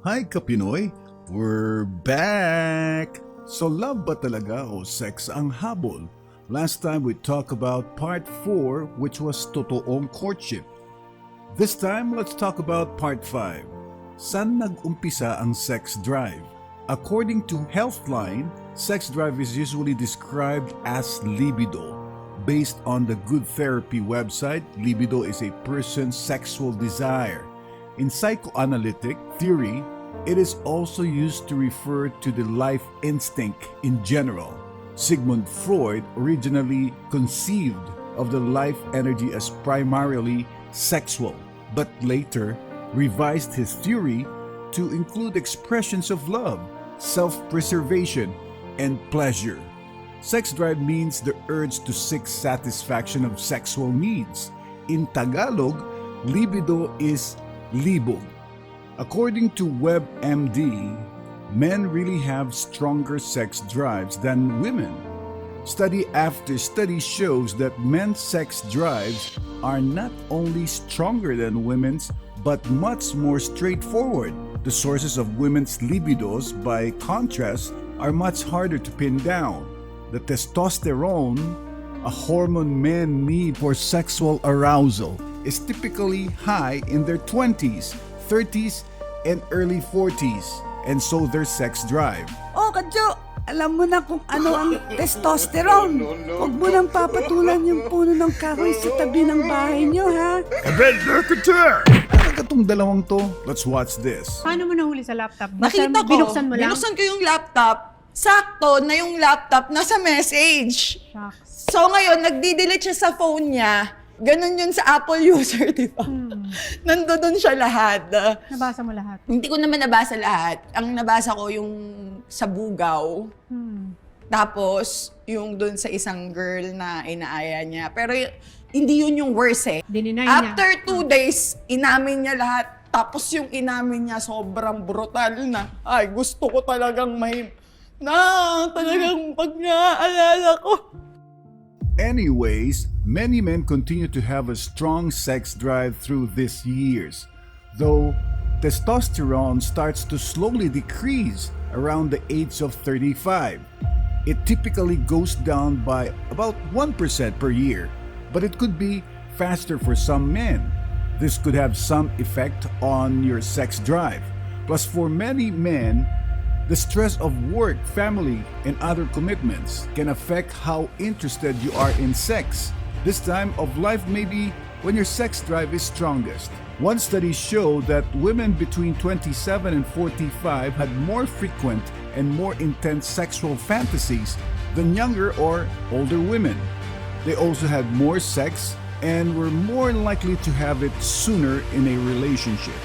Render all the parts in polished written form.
Hi Ka-Pinoy! We're back! So love ba talaga o sex ang habol? Last time we talked about part 4 which was Totoong Courtship. This time, let's talk about part 5. Saan nag-umpisa ang sex drive? According to Healthline, sex drive is usually described as libido. Based on the Good Therapy website, libido is a person's sexual desire. In psychoanalytic theory, it is also used to refer to the life instinct in general. Sigmund Freud originally conceived of the life energy as primarily sexual, but later revised his theory to include expressions of love, self-preservation, and pleasure. Sex drive means the urge to seek satisfaction of sexual needs. In Tagalog, libido is libog. According to WebMD, men really have stronger sex drives than women. Study after study shows that men's sex drives are not only stronger than women's, but much more straightforward. The sources of women's libidos, by contrast, are much harder to pin down. The testosterone, a hormone men need for sexual arousal, is typically high in their 20s, 30s, and early 40s, and so their sex drive. Oh, Kadyo! Alam mo na kung ano ang testosterone. Huwag mo nang papatulan yung puno ng kahoy sa tabi ng bahay niyo, ha? Abel, locator! Talaga tong dalawang to. Let's watch this. Paano mo nahuli sa laptop? Nakita ko, Binuksan mo lang? binuksan ko yung laptop, sakto na yung laptop nasa message. Shucks. So ngayon, nagdi-delete siya sa phone niya. Ganun yun sa Apple user, di ba? Nandoon siya lahat. Nabasa mo lahat? Hindi ko naman nabasa lahat. Ang nabasa ko yung sa bugaw. Tapos, yung dun sa isang girl na inaaya niya. Pero hindi yun yung worst eh. Dininay niya. After 2 days, inamin niya lahat. Tapos yung inamin niya sobrang brutal na. Ay, gusto ko talagang talagang pag naaalala ko. Anyways, many men continue to have a strong sex drive through these years, though testosterone starts to slowly decrease around the age of 35. It typically goes down by about 1% per year, but it could be faster for some men. This could have some effect on your sex drive. Plus, for many men, the stress of work, family, and other commitments can affect how interested you are in sex. This time of life may be when your sex drive is strongest. One study showed that women between 27 and 45 had more frequent and more intense sexual fantasies than younger or older women. They also had more sex and were more likely to have it sooner in a relationship.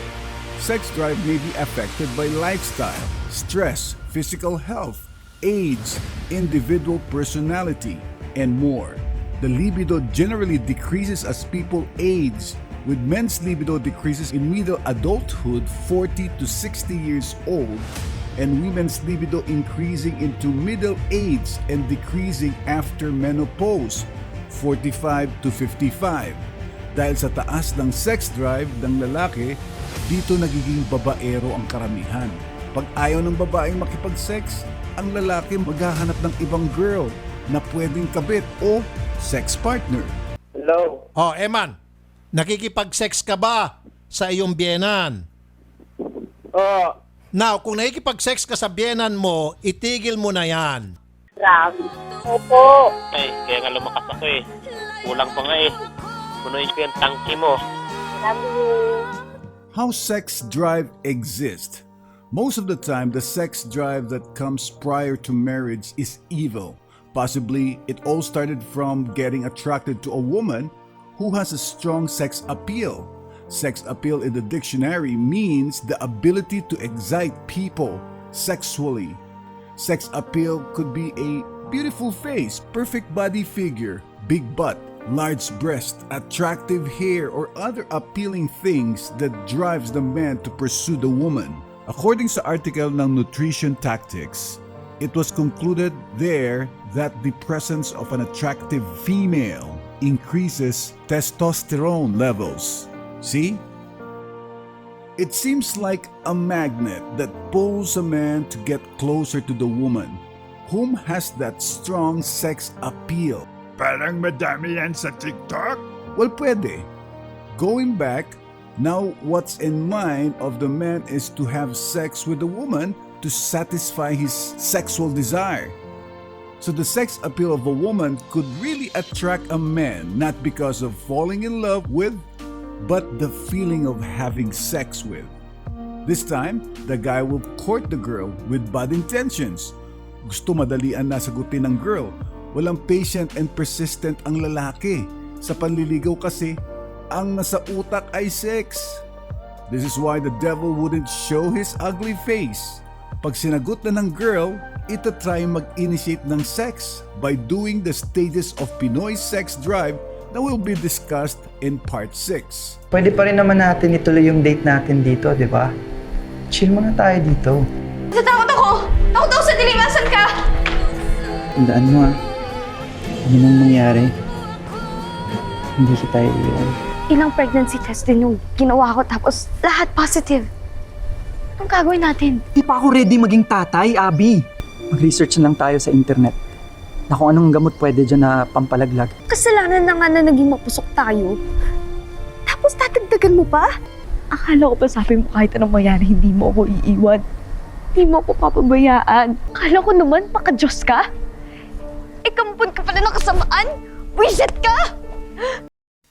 Sex drive may be affected by lifestyle, stress, physical health, age, individual personality, and more. The libido generally decreases as people age, with men's libido decreases in middle adulthood 40 to 60 years old, and women's libido increasing into middle age and decreasing after menopause 45 to 55. Dahil sa taas ng sex drive ng lalaki, dito nagiging babaero ang karamihan. Pag ayaw ng babaeng makipag-sex, ang lalaki maghahanap ng ibang girl na pwedeng kabit o sex partner. Hello. Oh, Eman, nakikipag-sex ka ba sa iyong biyenan? Now, kung nakikipag-sex ka sa biyenan mo, itigil mo na yan. Opo. Ay, kaya nga lumakas ako eh. Kulang pa nga eh. Punuin ko yung tangki mo. How sex drive exists? Most of the time, the sex drive that comes prior to marriage is evil. Possibly, it all started from getting attracted to a woman who has a strong sex appeal. Sex appeal in the dictionary means the ability to excite people sexually. Sex appeal could be a beautiful face, perfect body figure, big butt, large breast, attractive hair, or other appealing things that drives the man to pursue the woman. According sa article ng Nutrition Tactics, it was concluded there that the presence of an attractive female increases testosterone levels. See? It seems like a magnet that pulls a man to get closer to the woman whom has that strong sex appeal. Parang madami yan sa TikTok. Well, pwede. Going back, now what's in mind of the man is to have sex with the woman to satisfy his sexual desire. So the sex appeal of a woman could really attract a man not because of falling in love with, but the feeling of having sex with. This time, the guy will court the girl with bad intentions. Gusto madalian na sagutin ng girl. Walang patient and persistent ang lalaki. Sa panliligaw kasi, ang nasa utak ay sex. This is why the devil wouldn't show his ugly face. Pag sinagot na ng girl, ito try mag-initiate ng sex by doing the stages of Pinoy sex drive that will be discussed in part 6. Pwede pa rin naman natin ituloy yung date natin dito, di ba? Chill muna tayo dito. Natatakot ako! Takot ako sa dilim! Asan ka? Tandaan mo yun ang mangyari. Hindi kita iiwan. Ilang pregnancy test din yung ginawa ko tapos lahat positive. Anong gagawin natin? Di pa ako ready maging tatay, Abby. Mag-research na lang tayo sa internet na kung anong gamot pwede dyan na pampalaglag. Kasalanan na nga na naging mapusok tayo. Tapos tatagdagan mo pa? Akala ko pa sabi mo kahit anong mangyari, hindi mo ako iiwan. Hindi mo ako papabayaan. Akala ko naman, maka-Diyos ka? Ikampun ka pala ng kasamaan? Wisit ka!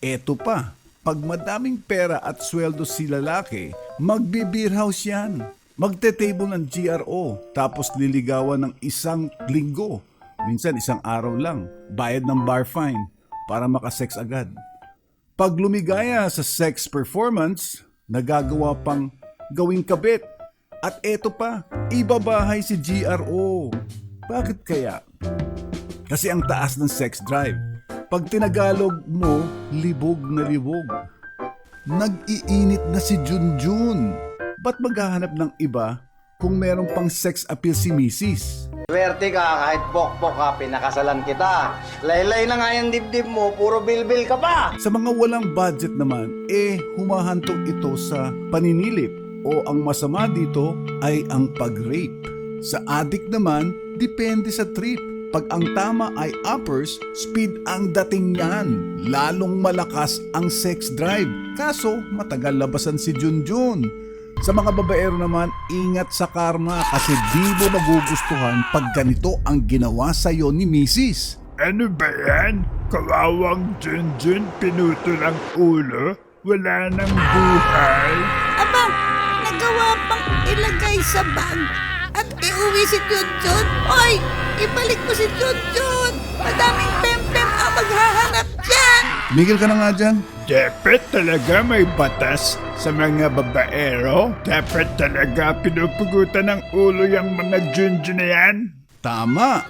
Eto pa, pag madaming pera at sweldo si lalaki, magbe-beer house yan. Magte-table ng GRO, tapos liligawan ng isang linggo. Minsan isang araw lang, bayad ng bar fine para makasex agad. Pag lumigaya sa sex performance, nagagawa pang gawing kabit. At eto pa, ibabahay si GRO. Bakit kaya? Kasi ang taas ng sex drive. Pag tinagalog mo, libog na libog. Nag-iinit na si Junjun. Ba't maghahanap ng iba kung meron pang sex appeal si Mrs.? Swerte ka, kahit pok-pok ka, pinakasalan kita. Laylay na nga yung dibdib mo, puro bilbil ka pa. Sa mga walang budget naman, humahantong ito sa paninilip o ang masama dito ay ang pag-rape. Sa addict naman, depende sa trip. Pag ang tama ay uppers, speed ang dating niyan. Lalong malakas ang sex drive. Kaso, matagal labasan si Junjun. Sa mga babaero naman, ingat sa karma kasi di mo magugustuhan pag ganito ang ginawa sa'yo ni Mrs. Ano ba yan? Kawawang Junjun, pinuto ng ulo? Wala nang buhay? Aba, nagawa pang ilagay sa bag at iuwi si Junjun. Oy, ibalik mo si Junjun. Madaming pem-pem ang maghahanap dyan. Miguel ka na nga dyan. Dapat talaga may batas sa mga babaero? Dapat talaga pinupugutan ng ulo yung mga Junjun na yan? Tama.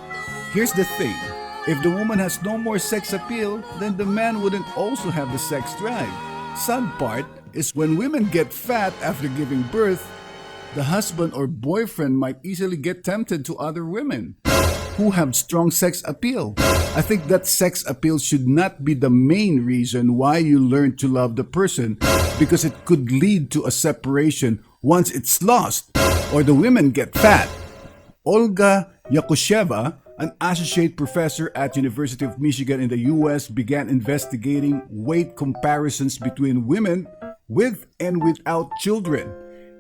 Here's the thing. If the woman has no more sex appeal, then the man wouldn't also have the sex drive. Sad part is when women get fat after giving birth, the husband or boyfriend might easily get tempted to other women who have strong sex appeal. I think that sex appeal should not be the main reason why you learn to love the person, because it could lead to a separation once it's lost or the women get fat. Olga Yakusheva, an associate professor at University of Michigan in the US, began investigating weight comparisons between women with and without children.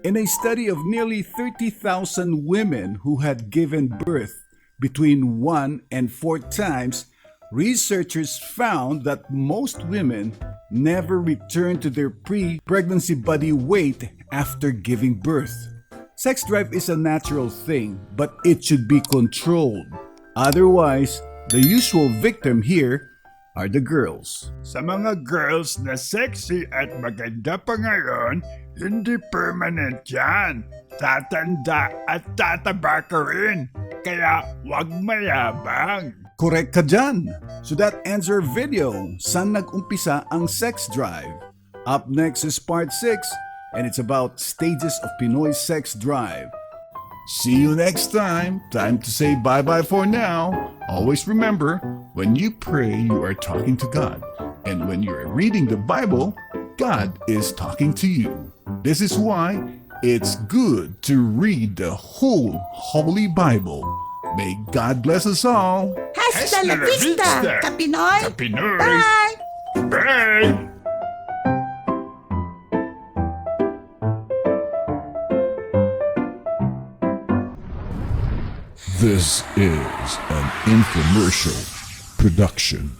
In a study of nearly 30,000 women who had given birth between 1 and 4 times, researchers found that most women never returned to their pre-pregnancy body weight after giving birth. Sex drive is a natural thing, but it should be controlled. Otherwise, the usual victim here are the girls. Sa mga girls na sexy at maganda pa ngayon, hindi permanent yan. Tatanda at tataba ka rin. Kaya wag mayabang. Correct ka dyan. So that ends our video. Saan nag-umpisa ang sex drive? Up next is part 6, and it's about stages of Pinoy sex drive. See you next time. Time to say bye-bye for now. Always remember, when you pray, you are talking to God. And when you are reading the Bible, God is talking to you. This is why it's good to read the whole Holy Bible. May God bless us all. Hasta la vista, Ka-Pinoy. Ka-Pinoy. Bye! Bye! This is an infomercial production.